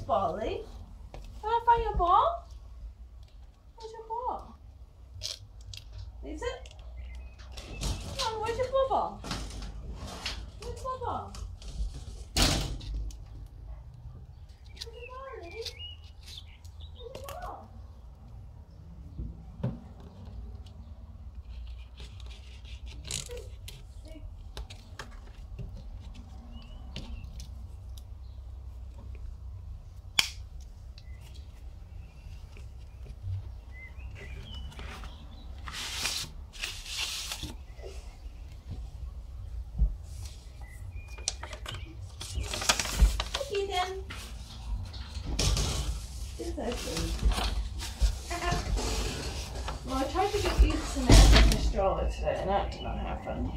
Barley. Can I find your ball? Where's your ball? Is it? Come on, where's your ball? Where's your ball? Where's your Barley? Where's your ball? Then. It's open. Well, I tried to get you some air from the stroller today and that did not happen.